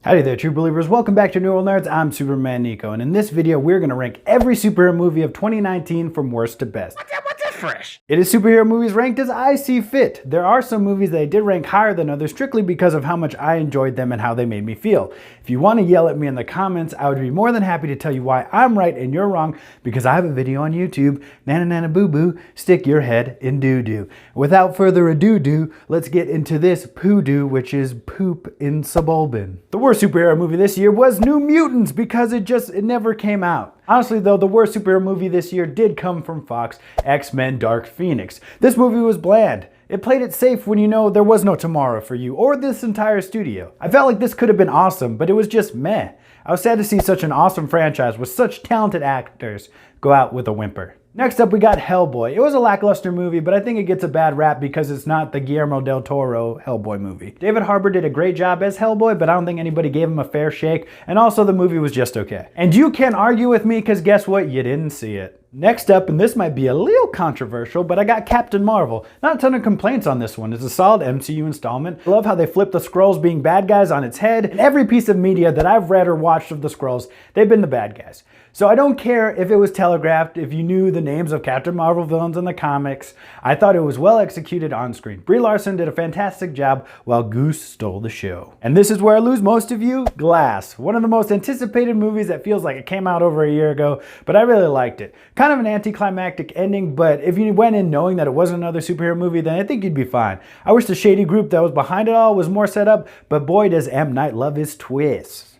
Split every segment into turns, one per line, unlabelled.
Howdy there, true believers. Welcome back to New World Nerds. I'm Superman Nico, and in this video, we're going to rank every superhero movie of 2019 from worst to best.
What's that fresh?
It is superhero movies ranked as I see fit. There are some movies that I did rank higher than others strictly because of how much I enjoyed them and how they made me feel. If you want to yell at me in the comments, I would be more than happy to tell you why I'm right and you're wrong, because I have a video on YouTube, Nana Nana Boo Boo, Stick Your Head in Doo Doo. Without further ado, let's get into this poo-doo, which is poop in suburban. The worst superhero movie this year was New Mutants because it never came out. Honestly though, the worst superhero movie this year did come from Fox, X-Men Dark Phoenix. This movie was bland. It played it safe when you know there was no tomorrow for you or this entire studio. I felt like this could have been awesome, but it was just meh. I was sad to see such an awesome franchise with such talented actors go out with a whimper. Next up, we got Hellboy. It was a lackluster movie, but I think it gets a bad rap because it's not the Guillermo del Toro Hellboy movie. David Harbour did a great job as Hellboy, but I don't think anybody gave him a fair shake, and also the movie was just okay. And you can't argue with me because guess what? You didn't see it. Next up, and this might be a little controversial, but I got Captain Marvel. Not a ton of complaints on this one. It's a solid MCU installment. I love how they flip the Skrulls being bad guys on its head. In every piece of media that I've read or watched of the Skrulls, they've been the bad guys. So I don't care if it was telegraphed, if you knew the names of Captain Marvel villains in the comics. I thought it was well executed on screen. Brie Larson did a fantastic job while Goose stole the show. And this is where I lose most of you, Glass. One of the most anticipated movies that feels like it came out over a year ago, but I really liked it. Kind of an anticlimactic ending, but if you went in knowing that it wasn't another superhero movie, then I think you'd be fine. I wish the shady group that was behind it all was more set up, but boy does M. Night love his twists.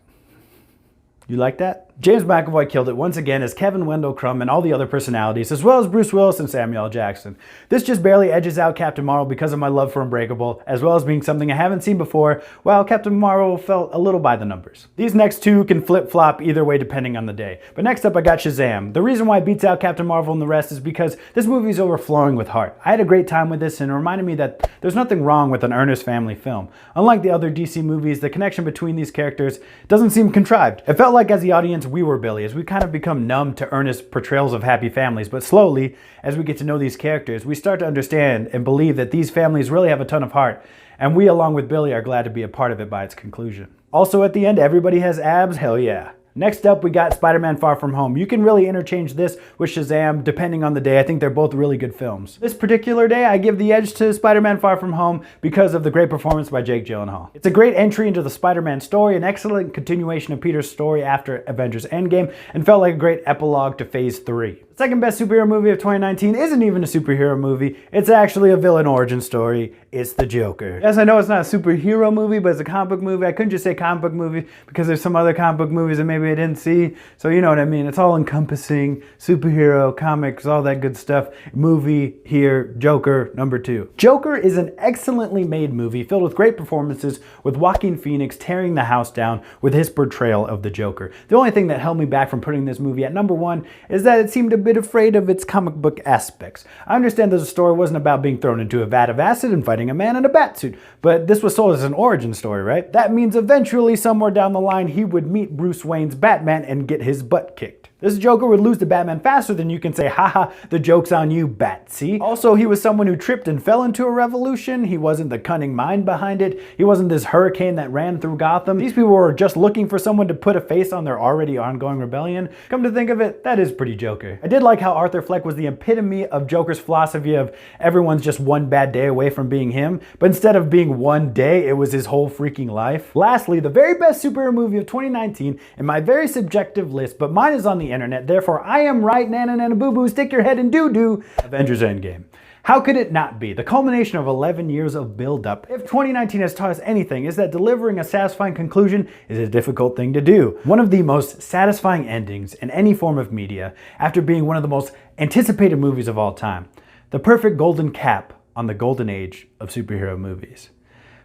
You like that? James McAvoy killed it once again as Kevin Wendell Crumb and all the other personalities, as well as Bruce Willis and Samuel L. Jackson. This just barely edges out Captain Marvel because of my love for Unbreakable, as well as being something I haven't seen before, while Captain Marvel felt a little by the numbers. These next two can flip-flop either way depending on the day. But next up I got Shazam. The reason why it beats out Captain Marvel and the rest is because this movie is overflowing with heart. I had a great time with this and it reminded me that there's nothing wrong with an earnest family film. Unlike the other DC movies, the connection between these characters doesn't seem contrived. It felt like as the audience we were Billy, as we kind of become numb to earnest portrayals of happy families, but slowly, as we get to know these characters, we start to understand and believe that these families really have a ton of heart, and we, along with Billy, are glad to be a part of it by its conclusion. Also at the end, everybody has abs, hell yeah. Next up, we got Spider-Man Far From Home. You can really interchange this with Shazam depending on the day. I think they're both really good films. This particular day, I give the edge to Spider-Man Far From Home because of the great performance by Jake Gyllenhaal. It's a great entry into the Spider-Man story, an excellent continuation of Peter's story after Avengers Endgame, and felt like a great epilogue to Phase 3. The second best superhero movie of 2019 isn't even a superhero movie. It's actually a villain origin story. It's the Joker. Yes, I know it's not a superhero movie, but it's a comic book movie. I couldn't just say comic book movie because there's some other comic book movies that maybe I didn't see. So you know what I mean. It's all encompassing, superhero, comics, all that good stuff. Movie here, Joker, number 2. Joker is an excellently made movie filled with great performances, with Joaquin Phoenix tearing the house down with his portrayal of the Joker. The only thing that held me back from putting this movie at number 1 is that it seemed a bit afraid of its comic book aspects. I understand that the story wasn't about being thrown into a vat of acid and fighting a man in a bat suit, but this was sold as an origin story, right? That means eventually, somewhere down the line, he would meet Bruce Wayne's Batman and get his butt kicked. This Joker would lose to Batman faster than you can say, haha, the joke's on you, Batsy. Also, he was someone who tripped and fell into a revolution. He wasn't the cunning mind behind it. He wasn't this hurricane that ran through Gotham. These people were just looking for someone to put a face on their already ongoing rebellion. Come to think of it, that is pretty Joker. I did like how Arthur Fleck was the epitome of Joker's philosophy of everyone's just one bad day away from being him, but instead of being one day, it was his whole freaking life. Lastly, the very best superhero movie of 2019 in my very subjective list, but mine is on the internet, therefore I am right, Nana Nana Boo Boo, stick your head in doo doo, Avengers Endgame. How could it not be? The culmination of 11 years of build-up. If 2019 has taught us anything, is that delivering a satisfying conclusion is a difficult thing to do. One of the most satisfying endings in any form of media, after being one of the most anticipated movies of all time. The perfect golden cap on the golden age of superhero movies.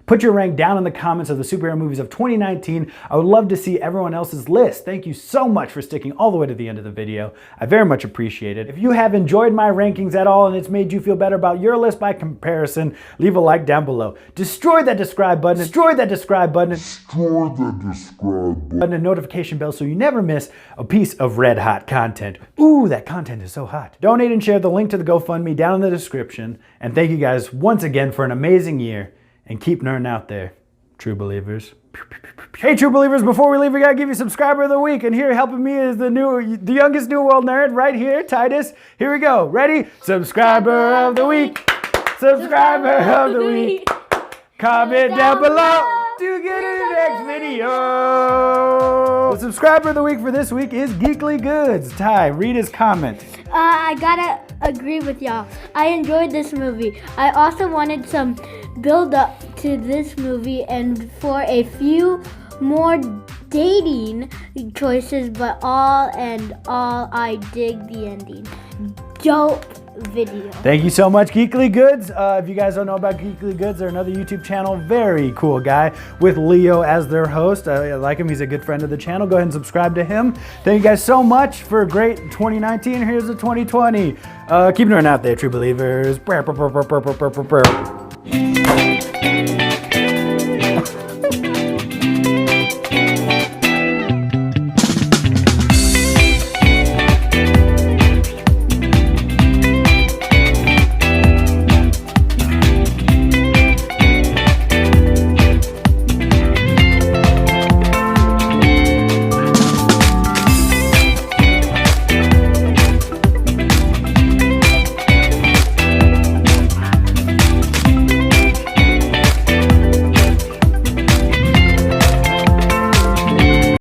Put your rank down in the comments of the superhero movies of 2019. I would love to see everyone else's list. Thank you so much for sticking all the way to the end of the video. I very much appreciate it. If you have enjoyed my rankings at all and it's made you feel better about your list by comparison, leave a like down below. Destroy that subscribe button. Destroy that subscribe button. Destroy that subscribe button. And notification bell so you never miss a piece of red hot content. Ooh, that content is so hot. Donate and share the link to the GoFundMe down in the description. And thank you guys once again for an amazing year. And keep nerding out there. True believers. Hey, true believers, before we leave, we gotta give you subscriber of the week. And here helping me is the youngest New World nerd right here, Titus. Here we go. Ready? Subscriber of the week. Subscriber of the week. Comment down below to get in the next video. The subscriber of the week for this week is Geekly Goods. Ty, read his comment.
I gotta agree with y'all. I enjoyed this movie. I also wanted some build up to this movie and for a few more dating choices, but all I dig the ending. Dope video.
Thank you so much, Geekly Goods. If you guys don't know about Geekly Goods, they're another YouTube channel. Very cool guy with Leo as their host. I like him. He's a good friend of the channel. Go ahead and subscribe to him. Thank you guys so much for a great 2019. Here's the 2020. Keep doing out there, true believers.